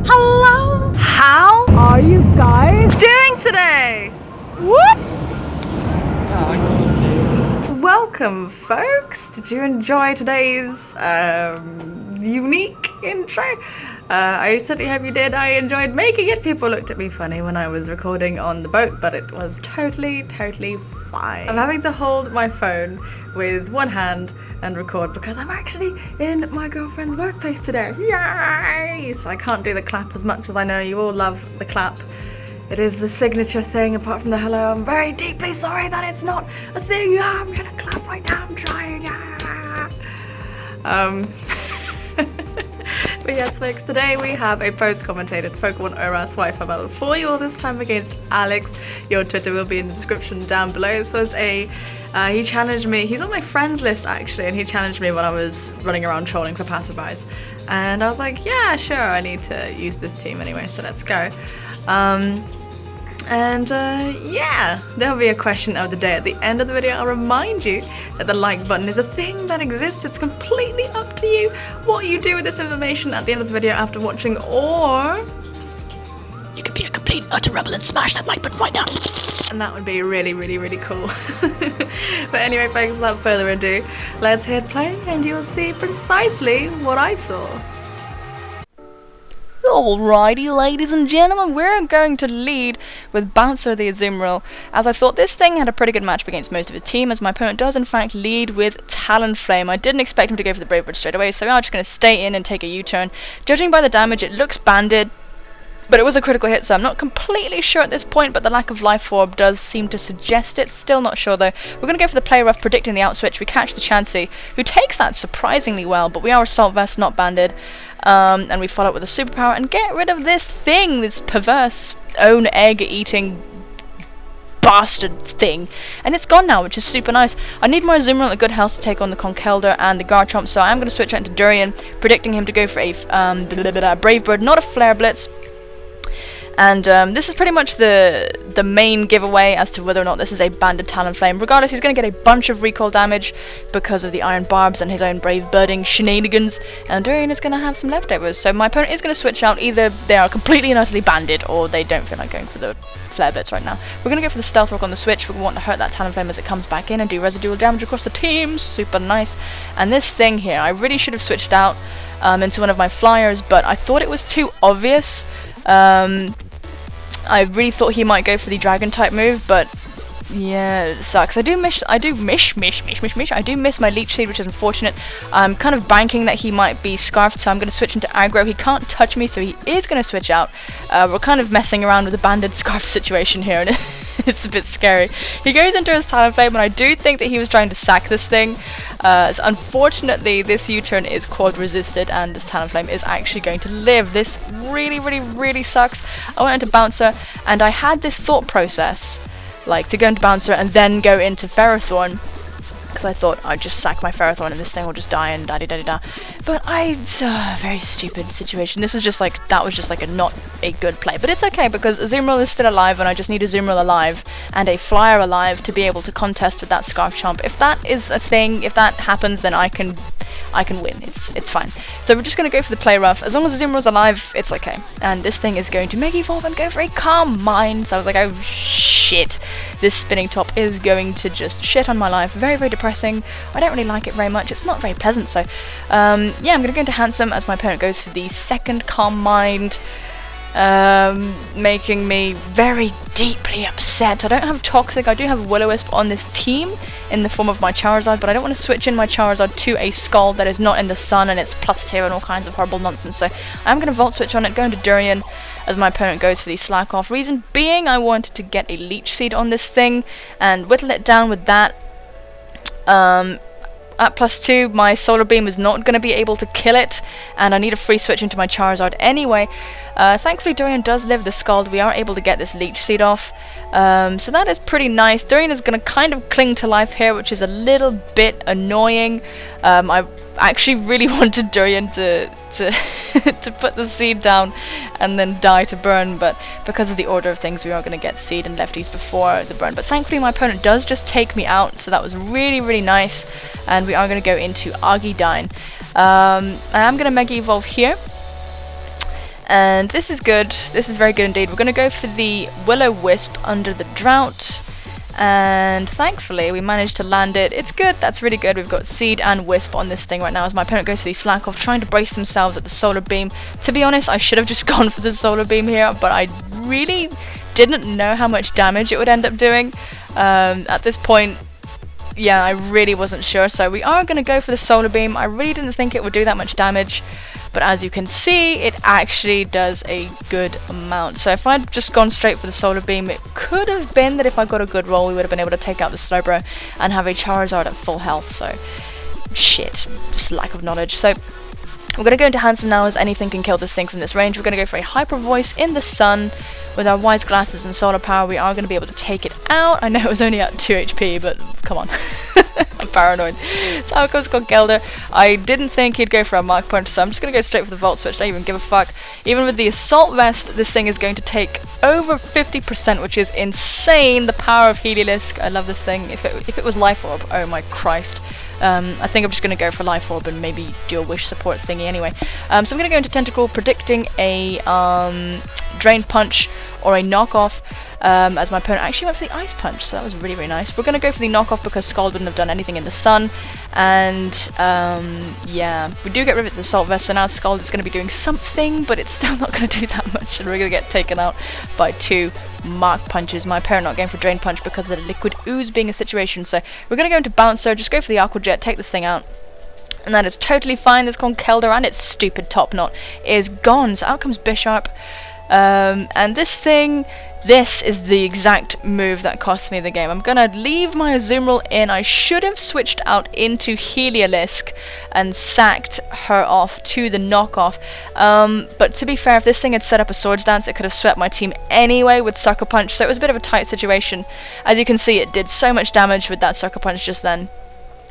Hello? How are you guys doing today? What? Welcome, folks. Did you enjoy today's unique intro? I certainly hope you did. I enjoyed making it. People looked at me funny when I was recording on the boat, but it was totally fine. I'm having to hold my phone with one hand and record because I'm actually in my girlfriend's workplace today. Yay! So I can't do the clap as much as I know you all love the clap. It is the signature thing, apart from the hello. I'm very deeply sorry that it's not a thing. Yeah, I'm gonna clap right now, I'm trying. But yes, folks, today we have a post-commentated Pokemon ORAS Wi-Fi battle for you all this time against Alex. Your Twitter will be in the description down below. This was he challenged me. He's on my friends list actually, and he challenged me when I was running around trolling for passerbys. And I was like, yeah, sure, I need to use this team anyway, so let's go. Yeah, there'll be a question of the day at the end of the video. I'll remind you that the like button is a thing that exists. It's completely up to you what you do with this information at the end of the video after watching, or you could be a complete utter rebel and smash that like button right now. And that would be really cool. But anyway, folks, without further ado, let's hit play and you'll see precisely what I saw. Alrighty, ladies and gentlemen, we're going to lead with Bouncer the Azumarill, as I thought this thing had a pretty good matchup against most of his team, as my opponent does in fact lead with Talonflame. I didn't expect him to go for the Brave Bird straight away, so we are just going to stay in and take a U-turn. Judging by the damage, it looks banded, but it was a critical hit, so I'm not completely sure at this point, but the lack of life orb does seem to suggest it. Still not sure though. We're going to go for the play rough, predicting the out switch. We catch the Chansey, who takes that surprisingly well, but we are Assault Vest, not banded. And we follow up with a superpower and get rid of this thing, this perverse own egg eating bastard thing. And it's gone now, which is super nice. I need more Azumarill at good health to take on the Conkeldurr and the Garchomp, so I'm going to switch out to Durian, predicting him to go for a Brave Bird, not a Flare Blitz. And this is pretty much the main giveaway as to whether or not this is a banded Talonflame. Regardless, he's going to get a bunch of recoil damage because of the Iron Barbs and his own Brave Birding shenanigans, and Durian is going to have some leftovers. So my opponent is going to switch out. Either they are completely and utterly banded, or they don't feel like going for the Flare Blitz right now. We're going to go for the Stealth Rock on the switch. We want to hurt that Talonflame as it comes back in and do residual damage across the team. Super nice. And this thing here, I really should have switched out into one of my flyers, but I thought it was too obvious. I really thought he might go for the Dragon type move, but yeah, it sucks. I do miss my Leech Seed, which is unfortunate. I'm kind of banking that he might be Scarfed, so I'm going to switch into aggro. He can't touch me, so he is going to switch out. We're kind of messing around with a banded Scarfed situation here, and it's a bit scary. He goes into his Talonflame, and I do think that he was trying to sack this thing. So unfortunately, this U-turn is quad resisted, and this Talonflame is actually going to live. This really sucks. I went into Bouncer, and I had this thought process, like to go into Bouncer and then go into Ferrothorn, because I thought I'd just sack my Ferrothorn and this thing will just die and da-di-da-di-da. But it's a very stupid situation. This was just like, that was just like not a good play. But it's okay, because Azumarill is still alive, and I just need Azumarill alive and a Flyer alive to be able to contest with that Scarf Chomp. If that is a thing, if that happens, then I can win. It's fine. So we're just going to go for the play rough. As long as Azumarill's alive, it's okay. And this thing is going to Mega Evolve and go for a Calm Mind. So I was like, oh shit. This spinning top is going to just shit on my life. Very depressing. I don't really like it very much. It's not very pleasant. So yeah, I'm going to go into Handsome as my opponent goes for the second Calm Mind. Making me very deeply upset. I don't have Toxic. I do have Will-O-Wisp on this team in the form of my Charizard, but I don't want to switch in my Charizard to a Scald that is not in the sun and it's +2 and all kinds of horrible nonsense. So I'm going to Volt Switch on it, go into Durian as my opponent goes for the Slack Off. Reason being, I wanted to get a Leech Seed on this thing and whittle it down with that. At +2, my Solar Beam is not going to be able to kill it, and I need a free switch into my Charizard anyway. Thankfully, Durian does live the Scald. We are able to get this Leech Seed off. So that is pretty nice. Durian is going to kind of cling to life here, which is a little bit annoying. I actually really wanted Durian to to put the seed down and then die to burn, but because of the order of things, we are going to get seed and lefties before the burn. But thankfully, my opponent does just take me out, so that was really nice. And we are going to go into Argidine. I am going to Mega Evolve here. And this is good. This is very good indeed. We're going to go for the Will-O-Wisp under the Drought. And thankfully we managed to land it. It's good, that's really good. We've got Seed and Wisp on this thing right now as my opponent goes for the Slack off, trying to brace themselves at the Solar Beam. To be honest, I should have just gone for the Solar Beam here, but I really didn't know how much damage it would end up doing. At this point, yeah, I really wasn't sure, so we are going to go for the Solar Beam. I really didn't think it would do that much damage, but as you can see, it actually does a good amount. So if I'd just gone straight for the Solar Beam, it could have been that if I got a good roll, we would have been able to take out the Slowbro and have a Charizard at full health. So, shit, just lack of knowledge. So, we're going to go into Handsome now, as anything can kill this thing from this range. We're going to go for a Hyper Voice in the Sun. With our Wise Glasses and Solar Power, we are going to be able to take it out. I know it was only at 2 HP, but come on. I'm paranoid. So out comes Conkeldurr. I didn't think he'd go for a Mark Punch, so I'm just going to go straight for the Volt Switch. Don't even give a fuck. Even with the Assault Vest, this thing is going to take over 50%, which is insane. The power of Heliolisk. I love this thing. If it was Life Orb, oh my Christ. I think I'm just going to go for Life Orb and maybe do a Wish support thingy anyway. So I'm going to go into Tentacle, predicting a Drain Punch or a knockoff, as my opponent actually went for the Ice Punch, so that was really, really nice. We're going to go for the knockoff because Scald wouldn't have done anything in the Sun, and yeah, we do get rid of its Assault Vest, so now Scald is going to be doing something, but it's still not going to do that much, and we're going to get taken out by 2 Mark Punches. My opponent not going for Drain Punch because of the Liquid Ooze being a situation, so we're going to go into Bouncer, just go for the Aqua Jet, take this thing out. And that is totally fine. This Conkeldurr and its stupid top knot is gone. So out comes Bisharp. And this is the exact move that cost me the game. I'm gonna leave my Azumarill in. I should have switched out into Heliolisk and sacked her off to the knockoff. But to be fair, if this thing had set up a Swords Dance, it could have swept my team anyway with Sucker Punch. So it was a bit of a tight situation. As you can see, it did so much damage with that Sucker Punch just then.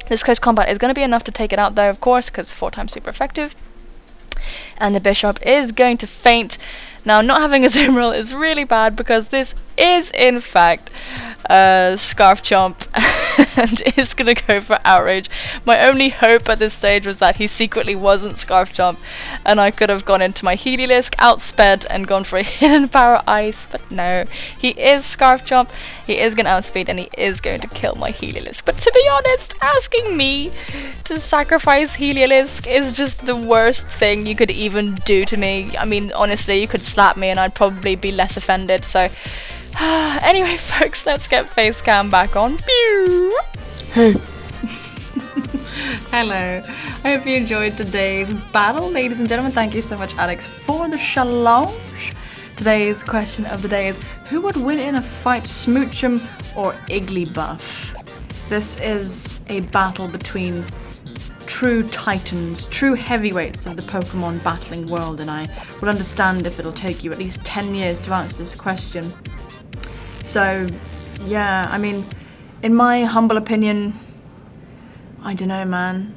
This close combat is going to be enough to take it out though, of course, because 4 times super effective. And the Bisharp is going to faint. Now, not having a Azumarill is really bad because this is, in fact, Scarf Chomp and is going to go for Outrage. My only hope at this stage was that he secretly wasn't Scarf Chomp and I could have gone into my Heliolisk, outsped, and gone for a Hidden Power Ice, but no. He is Scarf Chomp, he is going to outspeed, and he is going to kill my Heliolisk. But to be honest, asking me to sacrifice Heliolisk is just the worst thing you could even do to me. I mean, honestly, you could slap me and I'd probably be less offended, so... Anyway, folks, let's get face cam back on. Pew! Hey! Hello. I hope you enjoyed today's battle, ladies and gentlemen. Thank you so much, Alex, for the challenge. Today's question of the day is, who would win in a fight, Smoochum or Igglybuff? This is a battle between true titans, true heavyweights of the Pokemon battling world, and I will understand if it'll take you at least 10 years to answer this question. So, yeah, I mean, in my humble opinion, I don't know, man.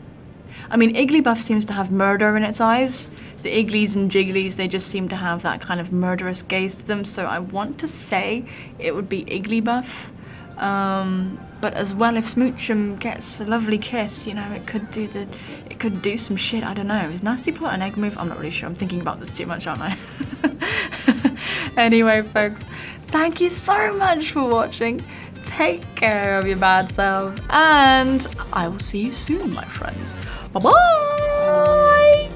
I mean, Igglybuff seems to have murder in its eyes. The Igglies and Jigglies, they just seem to have that kind of murderous gaze to them, so I want to say it would be Igglybuff. But as well, if Smoochum gets a lovely kiss, you know, it could do some shit. I don't know. Is Nasty Plot an egg move? I'm not really sure. I'm thinking about this too much, aren't I? Anyway, folks, thank you so much for watching. Take care of your bad selves, and I will see you soon, my friends. Bye-bye!